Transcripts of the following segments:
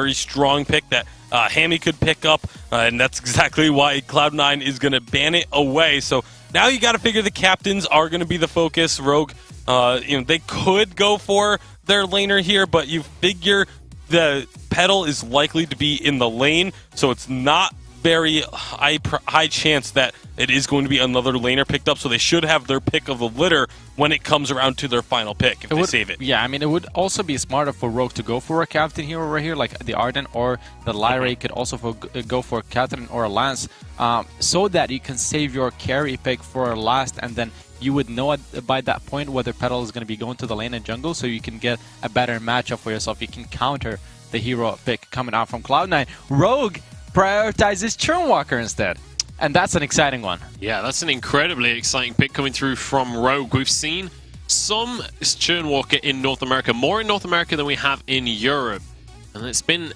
very strong pick that Hammy could pick up, and that's exactly why Cloud9 is going to ban it away. So now you got to figure the captains are going to be the focus. Rogue, they could go for their laner here, but you figure the Petal is likely to be in the lane, so it's not very high chance that it is going to be another laner picked up, so they should have their pick of the litter when it comes around to their final pick if they save it. Yeah, I mean, it would also be smarter for Rogue to go for a captain hero right here, like the Arden or the Lyra. Could also go for a captain or a Lance, so that you can save your carry pick for last, and then you would know by that point whether Petal is going to be going to the lane and jungle, so you can get a better matchup for yourself. You can counter the hero pick coming out from Cloud9. Rogue prioritizes Churnwalker instead, and that's an exciting one. Yeah, that's an incredibly exciting pick coming through from Rogue. We've seen some Churnwalker in North America, more in North America than we have in Europe, and it's been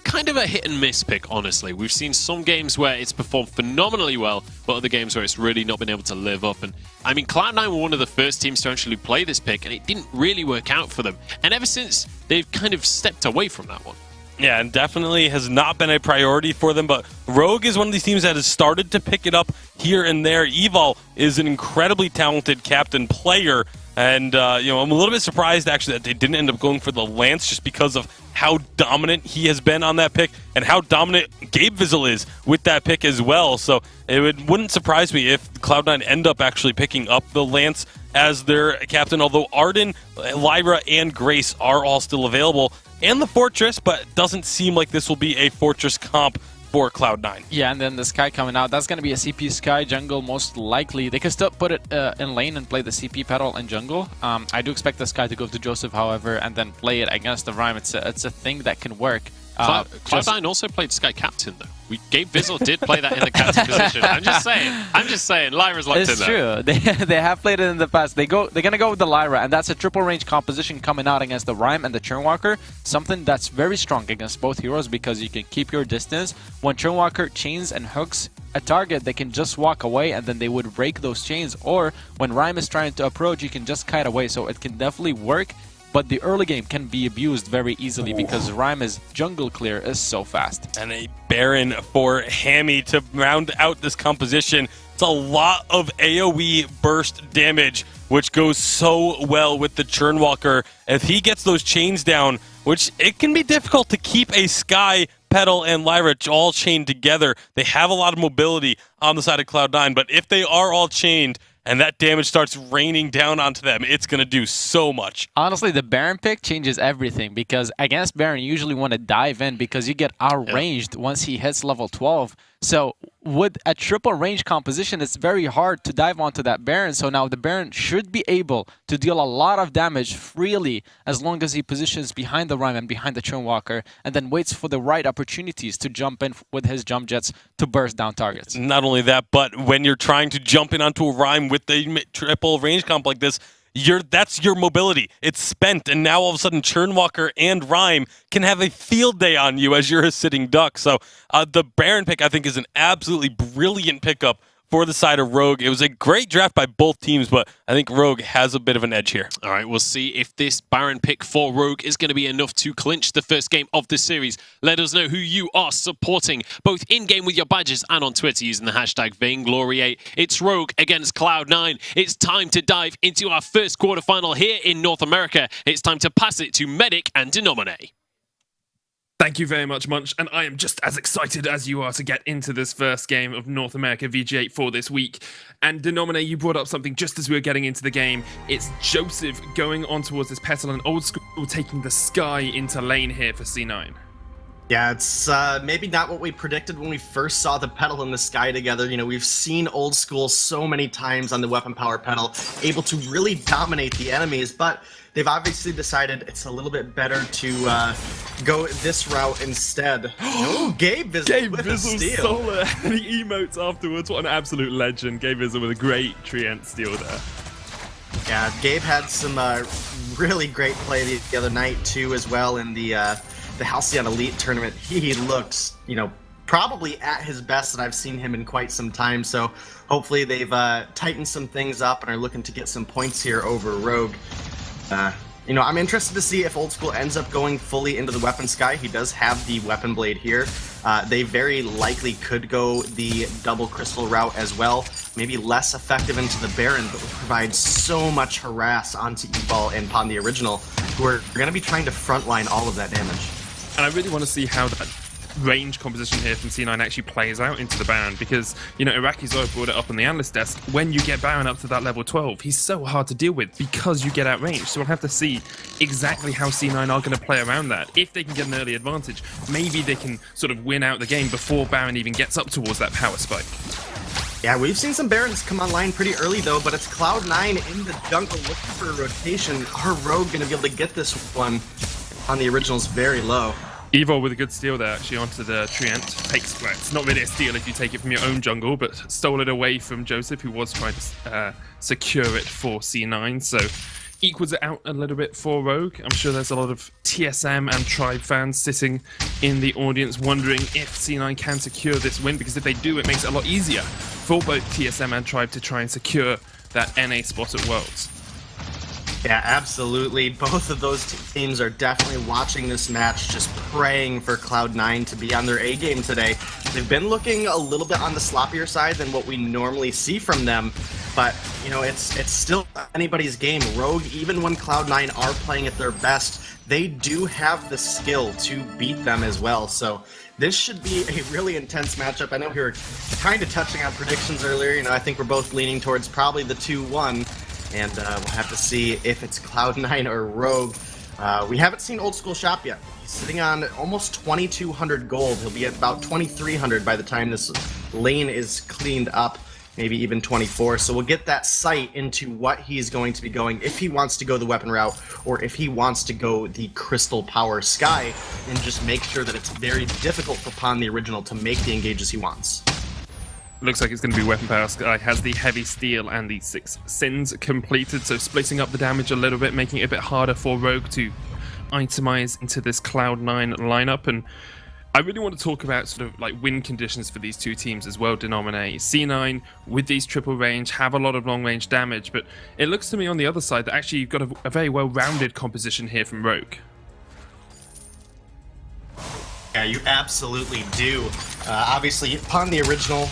kind of a hit and miss pick, honestly. We've seen some games where it's performed phenomenally well, but other games where it's really not been able to live up. And I mean, Cloud9 were one of the first teams to actually play this pick, and it didn't really work out for them. And ever since, they've kind of stepped away from that one. Yeah, and definitely has not been a priority for them, but Rogue is one of these teams that has started to pick it up here and there. Evil is an incredibly talented captain player, and I'm a little bit surprised actually that they didn't end up going for the Lance just because of how dominant he has been on that pick and how dominant Gabe Vizzle is with that pick as well. So it wouldn't surprise me if Cloud9 end up actually picking up the Lance as their captain, although Arden, Lyra, and Grace are all still available, and the Fortress, but it doesn't seem like this will be a Fortress comp for Cloud9. Yeah, and then the Sky coming out, that's going to be a CP Sky jungle most likely. They can still put it in lane and play the CP Petal in jungle. I do expect the Sky to go to Joseph, however, and then play it against the Rhyme. It's a thing that can work. Cloud9 also played Sky Captain, though. Gabe Vizzle did play that in the captain position. I'm just saying. Lyra's locked in there. It's true. They have played it in the past. They're going to go with the Lyra, and that's a triple range composition coming out against the Rhyme and the Churnwalker. Something that's very strong against both heroes because you can keep your distance. When Churnwalker chains and hooks a target, they can just walk away, and then they would break those chains. Or when Rhyme is trying to approach, you can just kite away. So it can definitely work. But the early game can be abused very easily because Rhyme's jungle clear is so fast. And a Baron for Hammy to round out this composition. It's a lot of AoE burst damage, which goes so well with the Churnwalker. If he gets those chains down, which it can be difficult to keep a Sky, Petal, and Lyra all chained together. They have a lot of mobility on the side of Cloud9, but if they are all chained, and that damage starts raining down onto them, it's going to do so much. Honestly, the Baron pick changes everything because against Baron, you usually want to dive in because you get outranged once he hits level 12. So with a triple range composition, it's very hard to dive onto that Baron. So now the Baron should be able to deal a lot of damage freely as long as he positions behind the Rhyme and behind the Churnwalker and then waits for the right opportunities to jump in with his jump jets to burst down targets. Not only that, but when you're trying to jump in onto a Rhyme with the triple range comp like this, that's your mobility. It's spent, and now all of a sudden Churnwalker and Rhyme can have a field day on you as you're a sitting duck. So the Baron pick, I think, is an absolutely brilliant pickup for the side of Rogue. It was a great draft by both teams, but I think Rogue has a bit of an edge here. All right, we'll see if this Baron pick for Rogue is going to be enough to clinch the first game of the series. Let us know who you are supporting, both in-game with your badges and on Twitter using the hashtag Vainglory8. It's Rogue against Cloud9. It's time to dive into our first quarterfinal here in North America. It's time to pass it to Medic and Denomine. Thank you very much, Munch, and I am just as excited as you are to get into this first game of North America VG8 for this week. And Denomine, you brought up something just as we were getting into the game. It's Joseph going on towards this Petal and Old School taking the Sky into lane here for C9. Yeah, it's maybe not what we predicted when we first saw the Petal and the Sky together. You know, we've seen Old School so many times on the Weapon Power Petal, able to really dominate the enemies, but they've obviously decided it's a little bit better to go this route instead. Oh, Gabe Vizzle with a steal. Solar, the emotes afterwards. What an absolute legend. Gabe Vizzle with a great Treant steal there. Yeah, Gabe had some really great play the other night too, as well in the Halcyon Elite tournament. He looks, probably at his best that I've seen him in quite some time. So hopefully they've tightened some things up and are looking to get some points here over Rogue. You know, I'm interested to see if Old School ends up going fully into the weapon sky. He does have the weapon blade here. They very likely could go the double crystal route as well. Maybe less effective into the Baron, but would provide so much harass onto Evil and upon the original, who are going to be trying to frontline all of that damage. And I really want to see how that range composition here from C9 actually plays out into the Baron, because, you know, Iraqi's brought it up on the analyst desk. When you get Baron up to that level 12, he's so hard to deal with because you get outranged. So we'll have to see exactly how C9 are going to play around that. If they can get an early advantage, maybe they can sort of win out the game before Baron even gets up towards that power spike. Yeah, we've seen some Barons come online pretty early though, but it's Cloud9 in the jungle looking for a rotation. Our Rogue going to be able to get this one on the originals very low. Evo with a good steal there, actually, onto the Treant. Takes, well, it's not really a steal if you take it from your own jungle, but stole it away from Joseph, who was trying to secure it for C9. So equals it out a little bit for Rogue. I'm sure there's a lot of TSM and Tribe fans sitting in the audience wondering if C9 can secure this win, because if they do, it makes it a lot easier for both TSM and Tribe to try and secure that NA spot at Worlds. Yeah, absolutely. Both of those teams are definitely watching this match, just praying for Cloud9 to be on their A game today. They've been looking a little bit on the sloppier side than what we normally see from them, but, you know, it's still anybody's game. Rogue, even when Cloud9 are playing at their best, they do have the skill to beat them as well. So this should be a really intense matchup. I know we were kind of touching on predictions earlier. You know, I think we're both leaning towards probably the 2-1. And we'll have to see if it's Cloud9 or Rogue. We haven't seen Old School shop yet. He's sitting on almost 2,200 gold. He'll be at about 2,300 by the time this lane is cleaned up, maybe even 24. So we'll get that sight into what he's going to be going, if he wants to go the weapon route or if he wants to go the Crystal Power Sky, and just make sure that it's very difficult for Pon the Original to make the engages he wants. Looks like it's going to be Weapon Power Sky. Has the heavy steel and the 6 sins completed, so splitting up the damage a little bit, making it a bit harder for Rogue to itemize into this Cloud9 lineup. And I really want to talk about sort of like win conditions for these two teams as well, Denominate. C9 with these triple range have a lot of long range damage, but it looks to me on the other side that actually you've got a very well-rounded composition here from Rogue. Yeah, you absolutely do. Obviously, upon the original,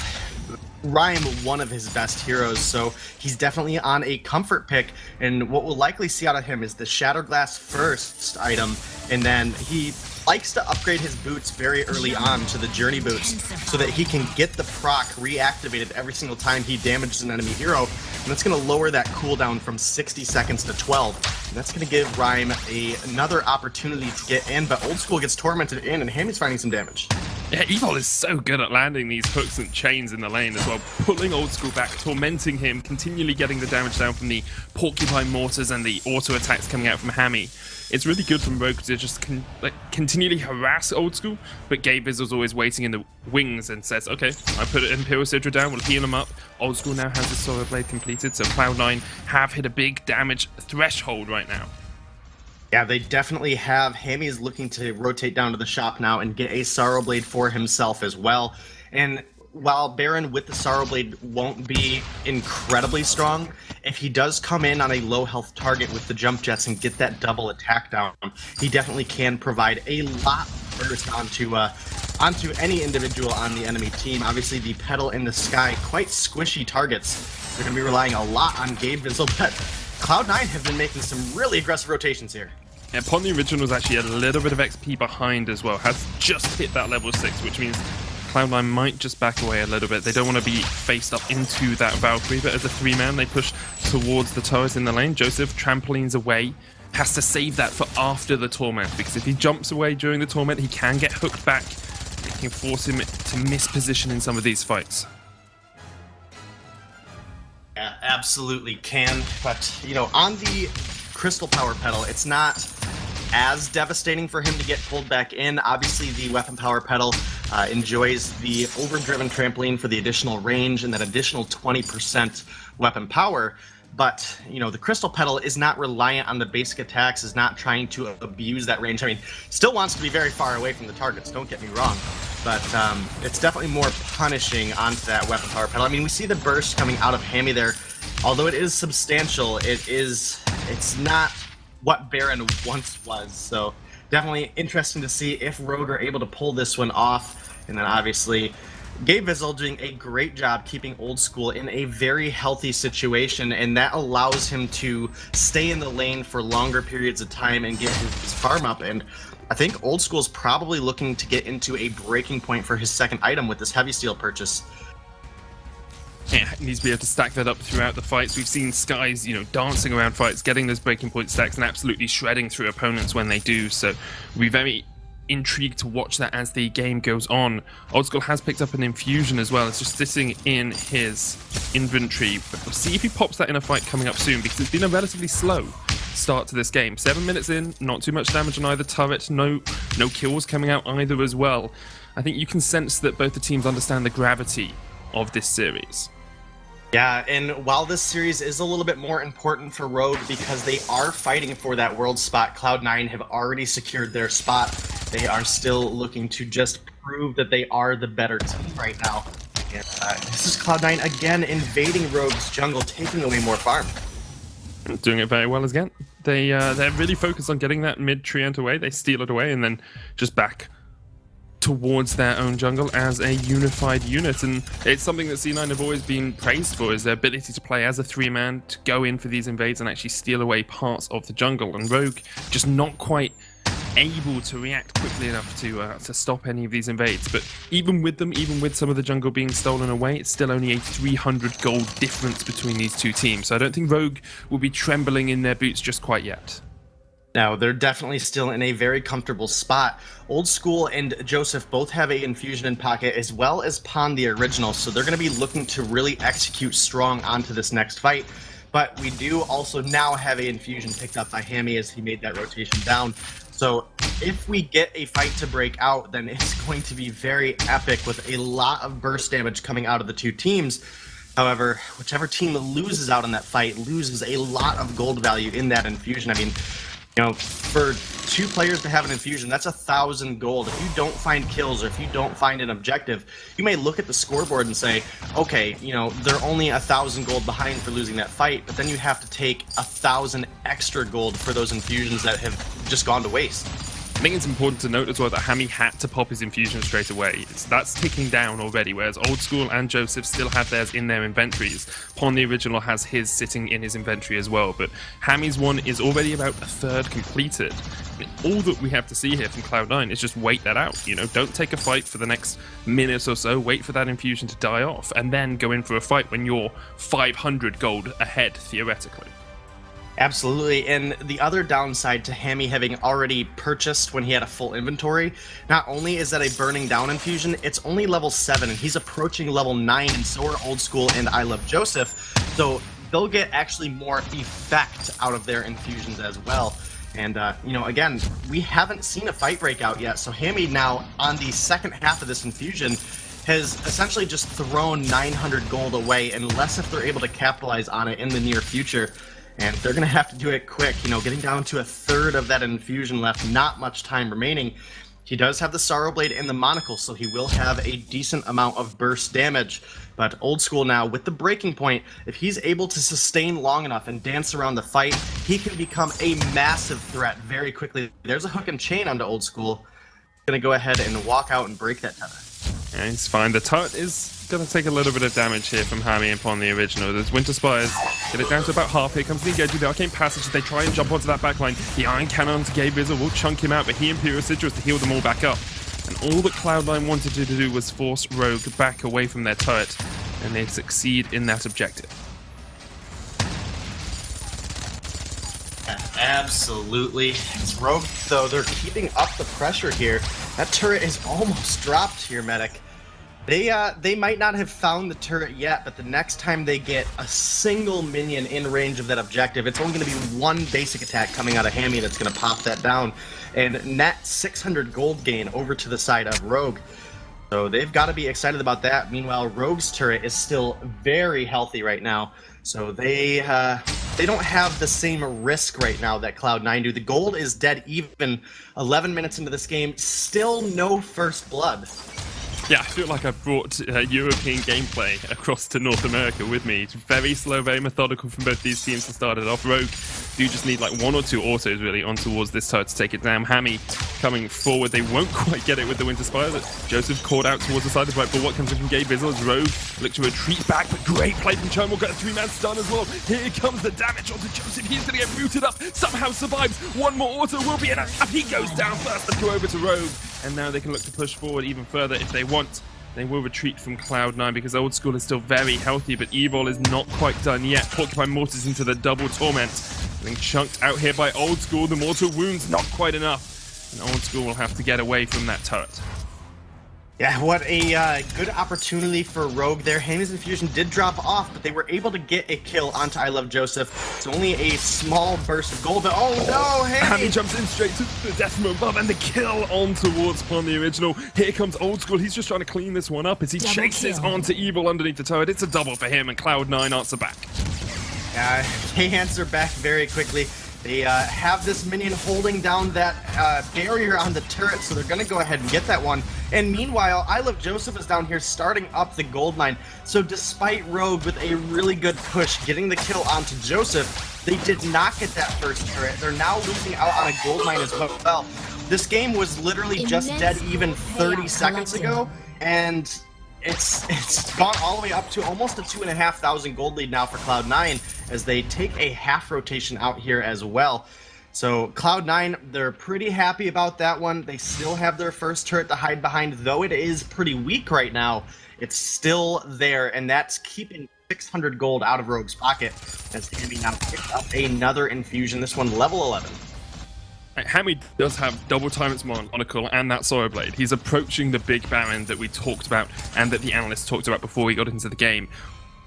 Rhyme one of his best heroes, so he's definitely on a comfort pick, and what we'll likely see out of him is the Shattered Glass first item, and then he likes to upgrade his boots very early on to the Journey boots so that he can get the proc reactivated every single time he damages an enemy hero, and that's going to lower that cooldown from 60 seconds to 12, and that's going to give Rhyme another opportunity to get in, but Old School gets tormented in, and Hammy's finding some damage. Yeah, Evil is so good at landing these hooks and chains in the lane as well, pulling Old School back, tormenting him, continually getting the damage down from the Porcupine Mortars and the auto attacks coming out from Hammy. It's really good from Rogue to just continually harass Old School, but Gabe is always waiting in the wings and says, okay, I put Imperial Sidra down, we'll heal him up. Old School now has the Sorrow Blade completed, so Cloud9 have hit a big damage threshold right now. Yeah, they definitely have. Hammy is looking to rotate down to the shop now and get a Sorrow Blade for himself as well. And while Baron with the Sorrow Blade won't be incredibly strong, if he does come in on a low health target with the jump jets and get that double attack down, he definitely can provide a lot of burst onto any individual on the enemy team. Obviously, the Petal in the Sky, quite squishy targets. They're going to be relying a lot on Gabe Vizzle, but Cloud9 have been making some really aggressive rotations here. And Pon the Original was actually a little bit of XP behind as well, has just hit that level 6, which means Cloud9 might just back away a little bit. They don't want to be faced up into that Valkyrie, but as a 3-man, they push towards the towers in the lane. Joseph trampolines away, has to save that for after the Torment, because if he jumps away during the Torment, he can get hooked back. It can force him to miss position in some of these fights. Yeah, absolutely can, but, you know, on the Crystal Power Petal, it's not as devastating for him to get pulled back in. Obviously, the Weapon Power Petal enjoys the overdriven trampoline for the additional range and that additional 20% weapon power, but, you know, the Crystal Petal is not reliant on the basic attacks, is not trying to abuse that range. I mean, still wants to be very far away from the targets, don't get me wrong, but it's definitely more punishing onto that Weapon Power Petal. I mean, we see the burst coming out of Hammy there. Although it is substantial, it's not what Baron once was. So definitely interesting to see if Rogue are able to pull this one off. And then obviously Gabe Vizzle doing a great job keeping Old School in a very healthy situation, and that allows him to stay in the lane for longer periods of time and get his farm up. And I think Old School's probably looking to get into a breaking point for his second item with this heavy steel purchase. Yeah, he needs to be able to stack that up throughout the fights. We've seen Skies, dancing around fights, getting those breaking point stacks and absolutely shredding through opponents when they do. So we're very intrigued to watch that as the game goes on. Old School has picked up an infusion as well. It's just sitting in his inventory. But we'll see if he pops that in a fight coming up soon, because it's been a relatively slow start to this game. 7 minutes in, not too much damage on either turret, no kills coming out either as well. I think you can sense that both the teams understand the gravity of this series. Yeah, and while this series is a little bit more important for Rogue because they are fighting for that world spot, Cloud9 have already secured their spot. They are still looking to just prove that they are the better team right now. And this is Cloud9 again invading Rogue's jungle, taking away more farm. Doing it very well again. They're really focused on getting that mid treant away. They steal it away and then just back towards their own jungle as a unified unit. And it's something that C9 have always been praised for, is their ability to play as a 3-man, to go in for these invades and actually steal away parts of the jungle. And Rogue just not quite able to react quickly enough to stop any of these invades. But even with some of the jungle being stolen away, it's still only a 300 gold difference between these two teams. So I don't think Rogue will be trembling in their boots just quite yet. Now, they're definitely still in a very comfortable spot. Old School and Joseph both have a infusion in pocket, as well as Pond the original, so they're going to be looking to really execute strong onto this next fight. But we do also now have a infusion picked up by Hammy as he made that rotation down. So if we get a fight to break out, then it's going to be very epic with a lot of burst damage coming out of the two teams. However, whichever team loses out in that fight loses a lot of gold value in that infusion. I mean, for two players to have an infusion, that's 1,000 gold. If you don't find kills or if you don't find an objective, you may look at the scoreboard and say, okay, they're only 1,000 gold behind for losing that fight, but then you have to take 1,000 extra gold for those infusions that have just gone to waste. I think it's important to note as well that Hammy had to pop his infusion straight away. That's ticking down already, whereas Old School and Joseph still have theirs in their inventories. Pond the original has his sitting in his inventory as well, but Hammy's one is already about a third completed. All that we have to see here from Cloud9 is just wait that out. Don't take a fight for the next minute or so, wait for that infusion to die off, and then go in for a fight when you're 500 gold ahead, theoretically. Absolutely, and the other downside to Hammy having already purchased when he had a full inventory, not only is that a burning down infusion, it's only level 7, and he's approaching level 9, and so are Old School and I Love Joseph, so they'll get actually more effect out of their infusions as well. And, again, we haven't seen a fight break out yet, so Hammy now, on the second half of this infusion, has essentially just thrown 900 gold away, unless if they're able to capitalize on it in the near future. And they're going to have to do it quick, getting down to a third of that infusion left, not much time remaining. He does have the Sorrow Blade and the Monocle, so he will have a decent amount of burst damage. But Old School now, with the breaking point, if he's able to sustain long enough and dance around the fight, he can become a massive threat very quickly. There's a hook and chain onto Old School. Going to go ahead and walk out and break that tether. Yeah, it's fine. The turret is going to take a little bit of damage here from Hammy upon the original. There's Winter Spires. Get it down to about half. Here comes the engage with the Arcane Passage. They try and jump onto that backline. The Iron Cannon to Gabe Vizzle will chunk him out, but he Imperial Citrus to heal them all back up. And all that Cloud9 wanted to do was force Rogue back away from their turret, and they succeed in that objective. Absolutely. It's Rogue, though. They're keeping up the pressure here. That turret is almost dropped here, Medic. They might not have found the turret yet, but the next time they get a single minion in range of that objective, it's only going to be one basic attack coming out of Hammy that's going to pop that down. And net 600 gold gain over to the side of Rogue. So they've got to be excited about that. Meanwhile, Rogue's turret is still very healthy right now. So they don't have the same risk right now that Cloud9 do. The gold is dead even 11 minutes into this game. Still no first blood. Yeah, I feel like I've brought European gameplay across to North America with me. It's very slow, very methodical from both these teams to start it off. Rogue do just need like 1 or 2 autos really on towards this turret to take it down. Hammy coming forward. They won't quite get it with the Winter Spire. Joseph caught out towards the side of the right, but what comes in from Gabe Bizzle as Rogue look to retreat back, but great play from Chun. We'll get a 3-man stun as well. Here comes the damage onto Joseph. He's going to get rooted up. Somehow survives. One more auto will be enough. He goes down first. Let's go over to Rogue. And now they can look to push forward even further if they want. They will retreat from Cloud9 because Old School is still very healthy, but Evil is not quite done yet. Porcupine Mortars into the double torment. Being chunked out here by Old School. The mortal wounds not quite enough. And Old School will have to get away from that turret. Yeah, what a good opportunity for Rogue there. Hammy's Infusion did drop off, but they were able to get a kill onto I Love Joseph. It's only a small burst of gold, but oh no, Hammy! Hammy jumps in straight to the Decimo above, and the kill on towards Pond the Original. Here comes Old School. He's just trying to clean this one up as he chases onto Evil underneath the turret. It's a double for him, and Cloud9 answer back. They answer back very quickly. They have this minion holding down that barrier on the turret, so they're going to go ahead and get that one. And meanwhile, I Love Joseph is down here starting up the gold mine. So despite Rogue with a really good push getting the kill onto Joseph, they did not get that first turret. They're now losing out on a gold mine as well. This game was literally just dead even 30 seconds ago, and it's gone all the way up to almost a 2,500 gold lead now for Cloud9 as they take a half rotation out here as well. So Cloud9, they're pretty happy about that one. They still have their first turret to hide behind, though it is pretty weak right now. It's still there, and that's keeping 600 gold out of Rogue's pocket as Hammy now picked up another infusion, this one level 11. Hammy does have double Tyrant's Monocle and that Sorrow Blade. He's approaching the big Baron that we talked about and that the analysts talked about before we got into the game.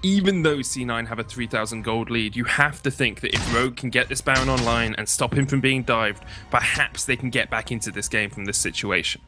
Even though C9 have a 3,000 gold lead, you have to think that if Rogue can get this Baron online and stop him from being dived, perhaps they can get back into this game from this situation.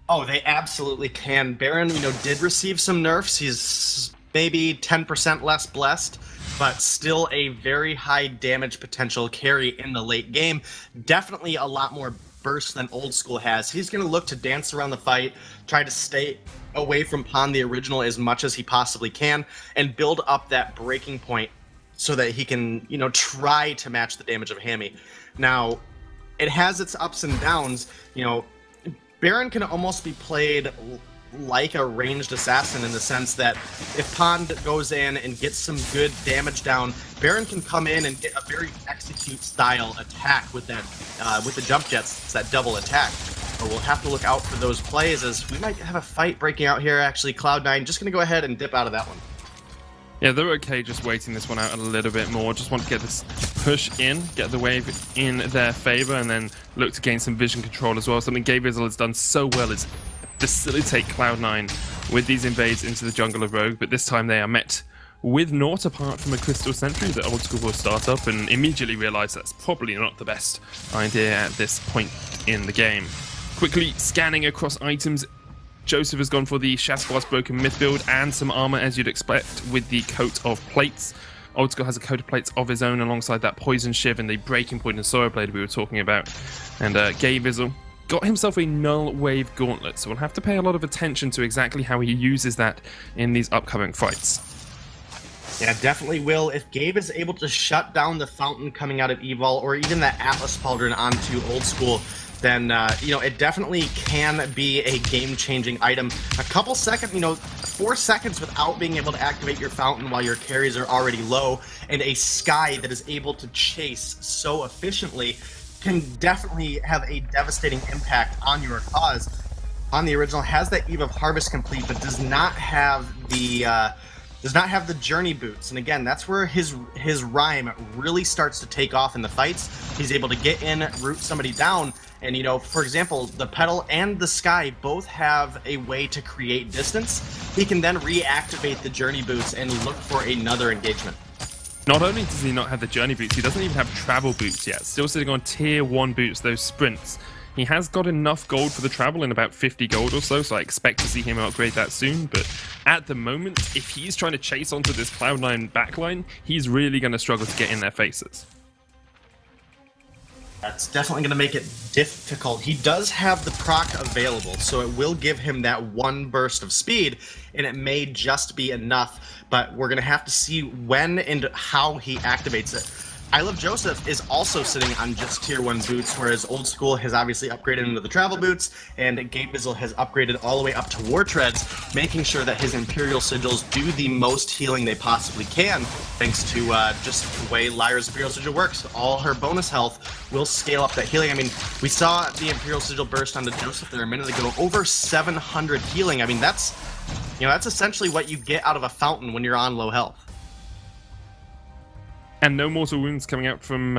Oh, they absolutely can. Baron, did receive some nerfs. He's maybe 10% less blessed, but still a very high damage potential carry in the late game. Definitely a lot more burst than Old School has. He's going to look to dance around the fight, try to stay away from Pond the Original as much as he possibly can, and build up that breaking point so that he can, try to match the damage of Hammy. Now, it has its ups and downs. Baron can almost be played like a ranged assassin in the sense that if Pond goes in and gets some good damage down, Baron can come in and get a very execute style attack with that with the jump jets. It's that double attack. But we'll have to look out for those plays as we might have a fight breaking out here. Actually, Cloud9 just going to go ahead and dip out of that one. Yeah, they're okay just waiting this one out a little bit more. Just want to get this push in, get the wave in their favor, and then look to gain some vision control as well. Something Gabe Bizzle has done so well is facilitate Cloud9 with these invades into the jungle of Rogue, but this time they are met with naught apart from a Crystal Sentry that Old School will start up and immediately realize that's probably not the best idea at this point in the game. Quickly scanning across items, Joseph has gone for the Shasquas Broken Myth build and some armor as you'd expect with the coat of plates. Old School has a coat of plates of his own alongside that Poison Shiv and the Breaking Point and Sorrow Blade we were talking about. And Gabe Bizzle got himself a Null Wave Gauntlet, so we'll have to pay a lot of attention to exactly how he uses that in these upcoming fights. Yeah, definitely will. If Gabe is able to shut down the fountain coming out of Evil or even that Atlas Pauldron onto Old School, then, it definitely can be a game-changing item. A couple seconds, 4 seconds without being able to activate your fountain while your carries are already low, and a Sky that is able to chase so efficiently can definitely have a devastating impact on your cause. On the Original has that Eve of Harvest complete, but does not have the journey boots. And again, that's where his rhyme really starts to take off in the fights. He's able to get in, root somebody down, and for example, the Petal and the Sky both have a way to create distance. He can then reactivate the journey boots and look for another engagement. Not only does he not have the journey boots, he doesn't even have travel boots yet. Still sitting on tier 1 boots, those sprints. He has got enough gold for the travel in about 50 gold or so I expect to see him upgrade that soon. But at the moment, if he's trying to chase onto this Cloud9 backline, he's really going to struggle to get in their faces. That's definitely going to make it difficult. He does have the proc available, so it will give him that one burst of speed, and it may just be enough, but we're going to have to see when and how he activates it. I Love Joseph is also sitting on just tier 1 boots, whereas Old School has obviously upgraded into the travel boots, and Gabe Bizzle has upgraded all the way up to War Treads, making sure that his Imperial Sigils do the most healing they possibly can, thanks to just the way Lyra's Imperial Sigil works. All her bonus health will scale up that healing. I mean, we saw the Imperial Sigil burst onto Joseph there a minute ago, over 700 healing. I mean, that's essentially what you get out of a fountain when you're on low health. And no mortal wounds coming out from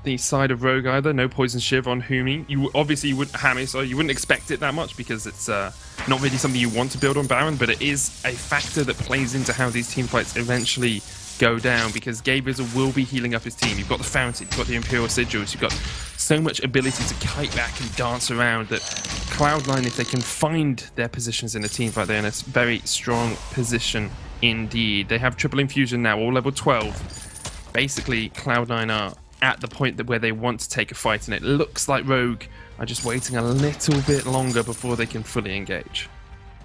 the side of Rogue either. No poison shiv on Humi. You wouldn't Hammy, so you wouldn't expect it that much because it's not really something you want to build on Baron, but it is a factor that plays into how these team fights eventually go down, because Gabe Bizzle will be healing up his team. You've got the Fountain, you've got the Imperial Sigils, you've got so much ability to kite back and dance around that Cloud9, if they can find their positions in a team fight, they're in a very strong position indeed. They have triple infusion now, all level 12. Basically, Cloud9 are at the point where they want to take a fight, and it looks like Rogue are just waiting a little bit longer before they can fully engage.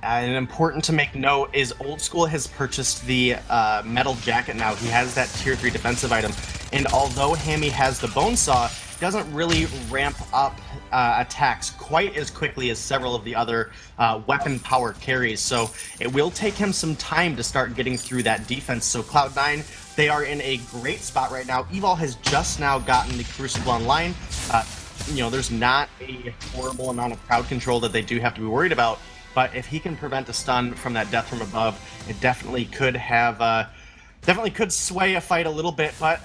And important to make note is Old School has purchased the metal jacket now. He has that tier 3 defensive item, and although Hammy has the bone saw, it doesn't really ramp up attacks quite as quickly as several of the other weapon power carries, so it will take him some time to start getting through that defense. So Cloud9, they are in a great spot right now. Evil has just now gotten the Crucible online. There's not a horrible amount of crowd control that they do have to be worried about, but if he can prevent a stun from that death from above, it definitely could have, could sway a fight a little bit. But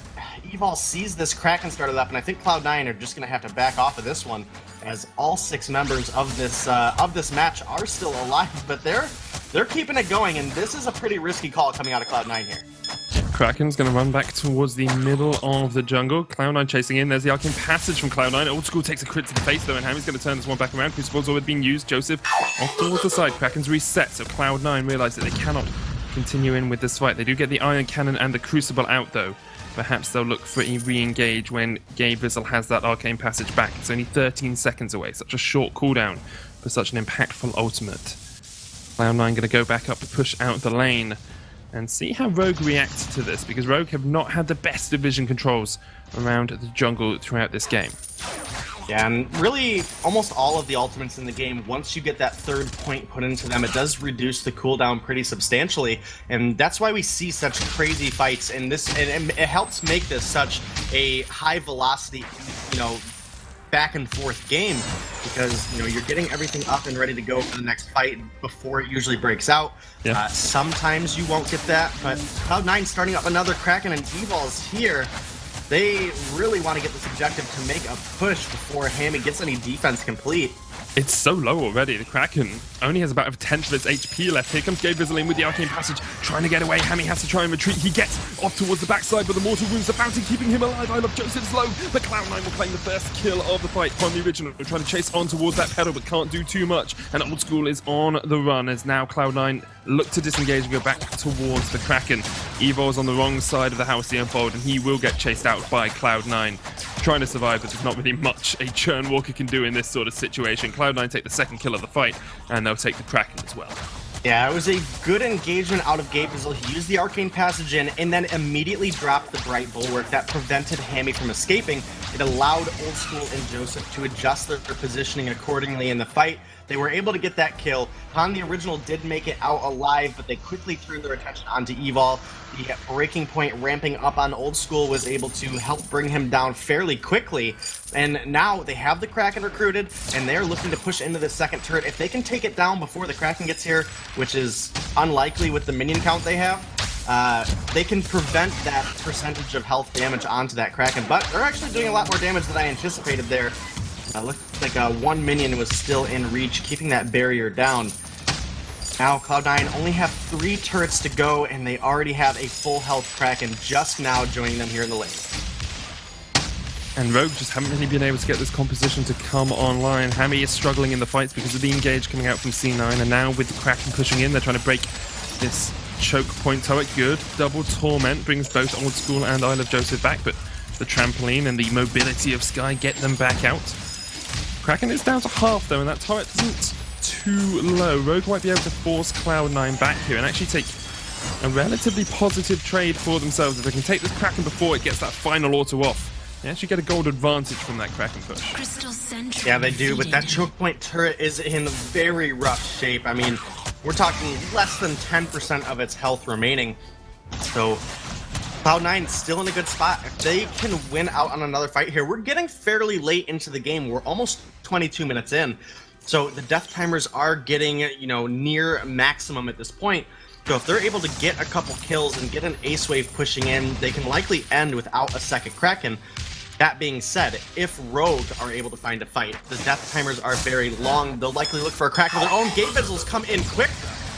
Evil sees this Kraken started up, and I think Cloud9 are just going to have to back off of this one, as all 6 members of this match are still alive, but they're keeping it going, and this is a pretty risky call coming out of Cloud9 here. Kraken's going to run back towards the middle of the jungle. Cloud9 chasing in. There's the Arcane Passage from Cloud9. Old School takes a crit to the face, though, and Hammy's going to turn this one back around. Crucible's already being used. Joseph off towards the side. Kraken's reset, so Cloud9 realise that they cannot continue in with this fight. They do get the Iron Cannon and the Crucible out, though. Perhaps they'll look for a re-engage when Gabe Bizzle has that Arcane Passage back. It's only 13 seconds away. Such a short cooldown for such an impactful ultimate. Cloud9 going to go back up to push out the lane and see how Rogue reacts to this, because Rogue have not had the best division controls around the jungle throughout this game. Yeah, and really, almost all of the ultimates in the game, once you get that 3rd point put into them, it does reduce the cooldown pretty substantially, and that's why we see such crazy fights in this, and it helps make this such a high velocity, back and forth game, because you're getting everything up and ready to go for the next fight before it usually breaks out. Yeah. Sometimes you won't get that, but Cloud9 starting up another Kraken, and Evol's here. They really want to get this objective to make a push before Hammy gets any defense complete. It's so low already. The Kraken only has about a tenth of its HP left. Here comes Gabe Bizzle in with the Arcane Passage, trying to get away. Hammy has to try and retreat. He gets off towards the backside, but the Mortal Wounds, the Fountain keeping him alive. I Love Joseph's low, but Cloud9 will claim the first kill of the fight from the original. They're trying to chase on towards that pedal, but can't do too much. And Old School is on the run as now Cloud9 look to disengage and go back towards the Kraken. Evo is on the wrong side of the Halcyon Fold, and he will get chased out by Cloud9. Trying to survive, but there's not really much a Churn Walker can do in this sort of situation. Cloud9 take the second kill of the fight, and they'll take the Kraken as well. Yeah, it was a good engagement out of Gabe Bizzle. He used the Arcane Passage in, and then immediately dropped the Bright Bulwark that prevented Hammy from escaping. It allowed Old School and Joseph to adjust their positioning accordingly in the fight. They were able to get that kill. Han, the original, did make it out alive, but they quickly turned their attention onto Evol. The breaking point ramping up on Old School was able to help bring him down fairly quickly. And now they have the Kraken recruited, and they're looking to push into the second turret. If they can take it down before the Kraken gets here, which is unlikely with the minion count they have, they can prevent that percentage of health damage onto that Kraken. But they're actually doing a lot more damage than I anticipated there. Looks like one minion was still in reach, keeping that barrier down. Now Cloud9 only have 3 turrets to go, and they already have a full health Kraken just now joining them here in the lane. And Rogue just haven't really been able to get this composition to come online. Hammy is struggling in the fights because of the engage coming out from C9, and now with the Kraken pushing in, they're trying to break this choke point turret. Good. Double Torment brings both Old School and I Love Joseph back, but the trampoline and the mobility of Sky get them back out. Kraken is down to half though, and that turret isn't too low. Rogue might be able to force Cloud9 back here and actually take a relatively positive trade for themselves. If they can take this Kraken before it gets that final auto off, they actually get a gold advantage from that Kraken push. Yeah, they do, but that choke point turret is in very rough shape. I mean, we're talking less than 10% of its health remaining. So Cloud9 still in a good spot. If they can win out on another fight here, we're getting fairly late into the game. We're almost 22 minutes in. So the death timers are getting, near maximum at this point. So if they're able to get a couple kills and get an ace wave pushing in, they can likely end without a second Kraken. That being said, if Rogue are able to find a fight, the death timers are very long. They'll likely look for a Kraken of their own. Gate Visuals come in quick.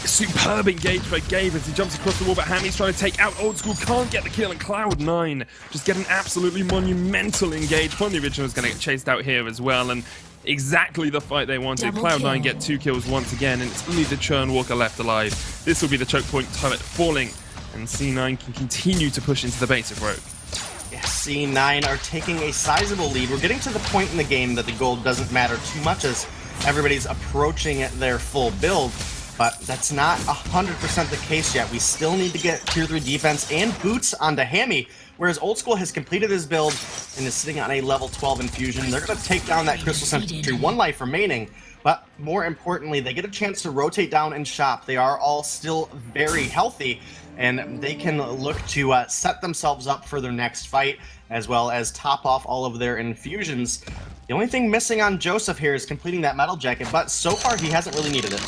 Superb engage by Gabe as he jumps across the wall, but Hammy's trying to take out Old School, can't get the kill, and Cloud9 just get an absolutely monumental engage. Pony Original is going to get chased out here as well, and exactly the fight they wanted. Cloud9 get 2 kills once again, and it's only the Churn Walker left alive. This will be the choke point turret falling, and C9 can continue to push into the base of Rogue. Yeah, C9 are taking a sizable lead. We're getting to the point in the game that the gold doesn't matter too much as everybody's approaching their full build. But that's not 100% the case yet. We still need to get tier 3 defense and boots onto Hammy, whereas Old School has completed his build and is sitting on a level 12 infusion. They're going to take down that Crystal Sentry, 1 life remaining, but more importantly, they get a chance to rotate down and shop. They are all still very healthy, and they can look to set themselves up for their next fight, as well as top off all of their infusions. The only thing missing on Joseph here is completing that metal jacket, but so far he hasn't really needed it.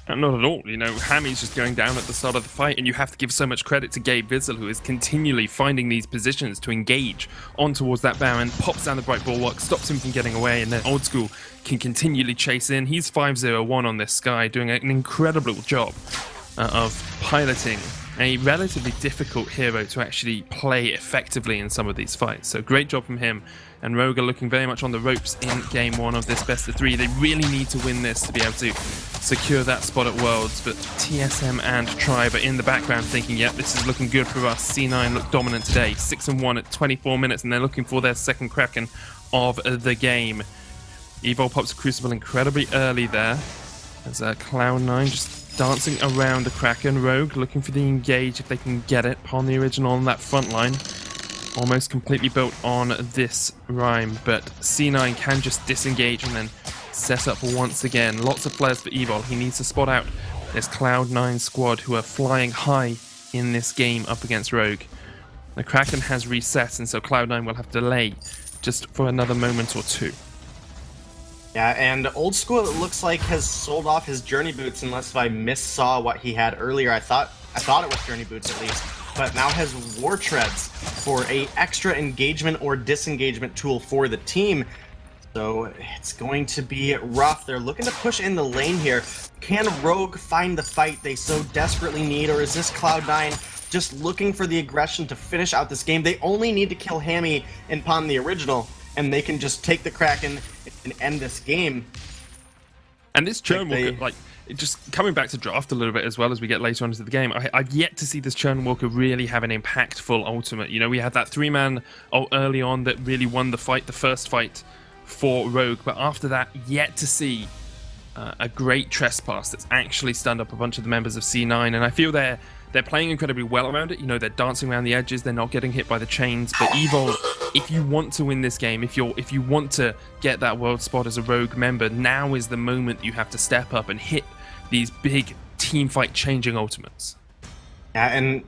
Not at all. Hammy's just going down at the start of the fight, and you have to give so much credit to Gabe Vizel, who is continually finding these positions to engage on towards that Baron, pops down the bright bulwark, stops him from getting away, and then Old School can continually chase in. He's 5-0-1 on this Sky, doing an incredible job of piloting a relatively difficult hero to actually play effectively in some of these fights. So great job from him. And Rogue are looking very much on the ropes in game 1 of this best of 3. They really need to win this to be able to secure that spot at Worlds, but TSM and Tribe are in the background thinking, yep, this is looking good for us. C9 look dominant today, 6-1 at 24 minutes, and they're looking for their second Kraken of the game. Evo pops a Crucible incredibly early there, as Cloud9 just dancing around the Kraken. Rogue looking for the engage if they can get it upon the original on that front line. Almost completely built on this Rhyme, but C9 can just disengage and then set up once again. Lots of flares for Evil. He needs to spot out this Cloud9 squad who are flying high in this game up against Rogue. The Kraken has reset, and so Cloud9 will have to delay just for another moment or two. Yeah, and Old School, it looks like, has sold off his Journey Boots, unless if I missaw what he had earlier. I thought it was Journey Boots at least, but now has War Treads for a extra engagement or disengagement tool for the team. So it's going to be rough. They're looking to push in the lane here. Can Rogue find the fight they so desperately need, or is this Cloud9 just looking for the aggression to finish out this game? They only need to kill Hammy and pawn the original, and they can just take the Kraken and end this game. And this Churn Walker, just coming back to draft a little bit as well as we get later on into the game, I've yet to see this Churn Walker really have an impactful ultimate. We had that 3-man early on that really won the fight, the first fight for Rogue, but after that, yet to see a great trespass that's actually stunned up a bunch of the members of C9, and I feel they're playing incredibly well around it. They're dancing around the edges, they're not getting hit by the chains, but Evo, if you want to win this game, if you want to get that world spot as a Rogue member, now is the moment you have to step up and hit these big team fight changing ultimates. Yeah, and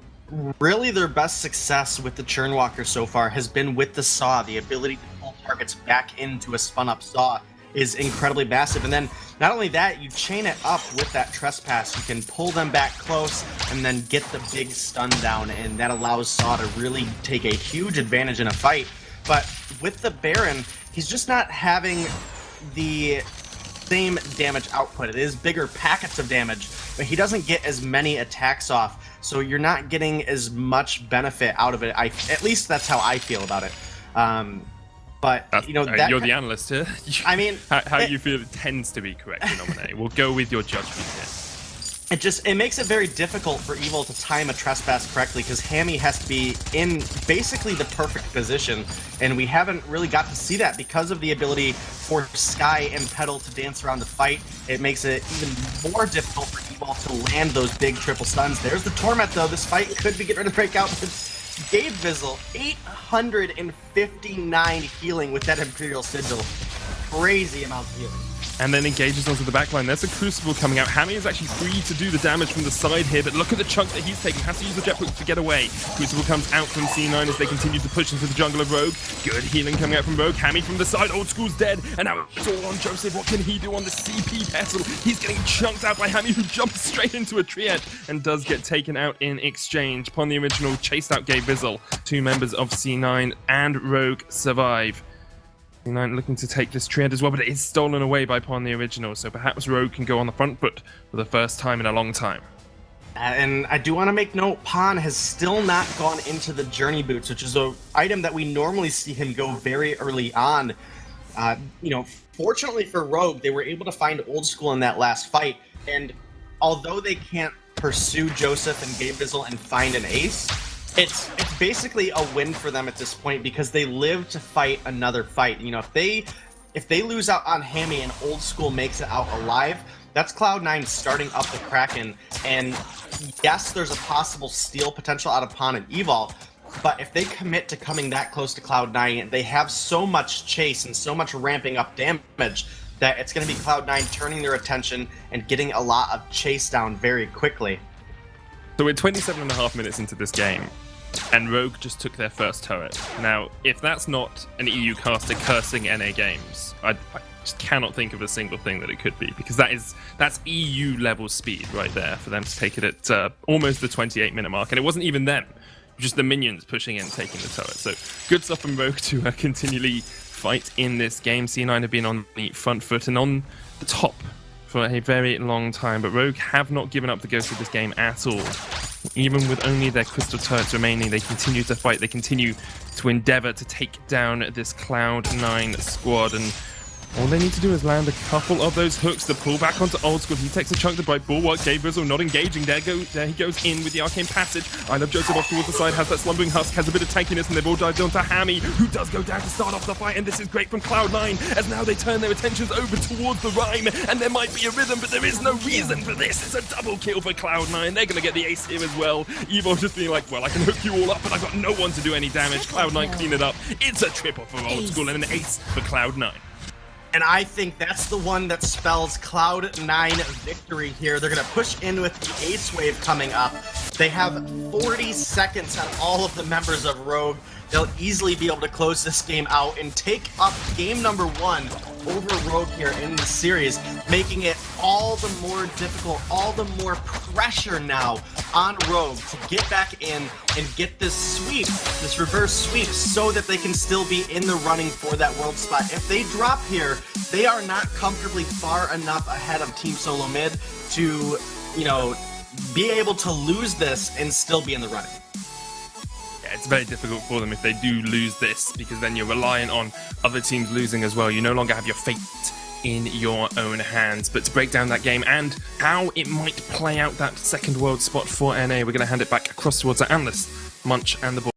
really their best success with the Churn Walker so far has been with the Saw. The ability to pull targets back into a spun up Saw is incredibly massive. And then not only that, you chain it up with that trespass. You can pull them back close and then get the big stun down, and that allows Saw to really take a huge advantage in a fight. But with the Baron, he's just not having the same damage output. It is bigger packets of damage, but he doesn't get as many attacks off, so you're not getting as much benefit out of it. At least that's how I feel about it. But you're the analyst here. How you feel it tends to be correct, Denominator. We'll go with your judgment here. it makes it very difficult for Evil to time a trespass correctly because Hammy has to be in basically the perfect position, and we haven't really got to see that because of the ability for Sky and Petal to dance around the fight. It makes it even more difficult for Evil to land those big triple stuns. There's the Torment though. This fight could be getting ready to break out. Gabe Vizzle, 859 healing with that Imperial Sigil. Crazy amount of healing. And then engages onto the backline. There's a Crucible coming out. Hammy is actually free to do the damage from the side here, but look at the chunk that he's taking. Has to use the jet hook to get away. Crucible comes out from C9 as they continue to push into the jungle of Rogue. Good healing coming out from Rogue. Hammy from the side. Old School's dead. And now it's all on Joseph. What can he do on the CP Petal? He's getting chunked out by Hammy, who jumps straight into a triad and does get taken out in exchange. Upon the original, chased out Gabe Vizzle. 2 members of C9 and Rogue survive. C9 looking to take this triad as well, but it is stolen away by Pawn the Original, so perhaps Rogue can go on the front foot for the first time in a long time. And I do want to make note, Pawn has still not gone into the Journey Boots, which is an item that we normally see him go very early on. Fortunately for Rogue, they were able to find Old School in that last fight, and although they can't pursue Joseph and Gabe Vizzle and find an ace, it's basically a win for them at this point because they live to fight another fight. If they lose out on Hammy and Old School makes it out alive, that's Cloud9 starting up the Kraken. And yes, there's a possible steal potential out of Pawn and Evol, but if they commit to coming that close to Cloud9, they have so much chase and so much ramping up damage that it's going to be Cloud9 turning their attention and getting a lot of chase down very quickly. So we're 27.5 minutes into this game, and Rogue just took their first turret. Now, if that's not an EU caster cursing NA games, I just cannot think of a single thing that it could be, because that's EU level speed right there for them to take it at almost the 28-minute mark, and it wasn't even them, just the minions pushing in, taking the turret. So good stuff from Rogue to continually fight in this game. C9 have been on the front foot and on the top for a very long time, but Rogue have not given up the ghost of this game at all. Even with only their crystal turrets remaining, they continue to fight, they continue to endeavor to take down this Cloud9 squad, and all they need to do is land a couple of those hooks to pull back onto Old School. He takes a chunk to Bright Bulwark. Gabe Vizzle not engaging. There he goes in with the Arcane Passage. I Love Joseph off towards the side, has that Slumbering Husk, has a bit of tankiness, and they've all dived onto Hammy, who does go down to start off the fight, and this is great from Cloud9, as now they turn their attentions over towards the Rhyme, and there might be a rhythm, but there is no reason for this. It's a double kill for Cloud9. They're going to get the ace here as well. Evo just being like, well, I can hook you all up, but I've got no one to do any damage. Cloud9 clean it up. It's a triple for Old School and an ace for Cloud9. And I think that's the one that spells Cloud9 victory here. They're going to push in with the Ace Wave coming up. They have 40 seconds on all of the members of Rogue. They'll easily be able to close this game out and take up game number 1 over Rogue here in the series, making it all the more difficult, all the more pressure now on Rogue to get back in and get this sweep, this reverse sweep, so that they can still be in the running for that world spot. If they drop here, they are not comfortably far enough ahead of Team Solo Mid to, be able to lose this and still be in the running. It's very difficult for them if they do lose this, because then you're reliant on other teams losing as well. You no longer have your fate in your own hands. But to break down that game and how it might play out that second world spot for NA, we're going to hand it back across towards our analyst, Munch, and the board.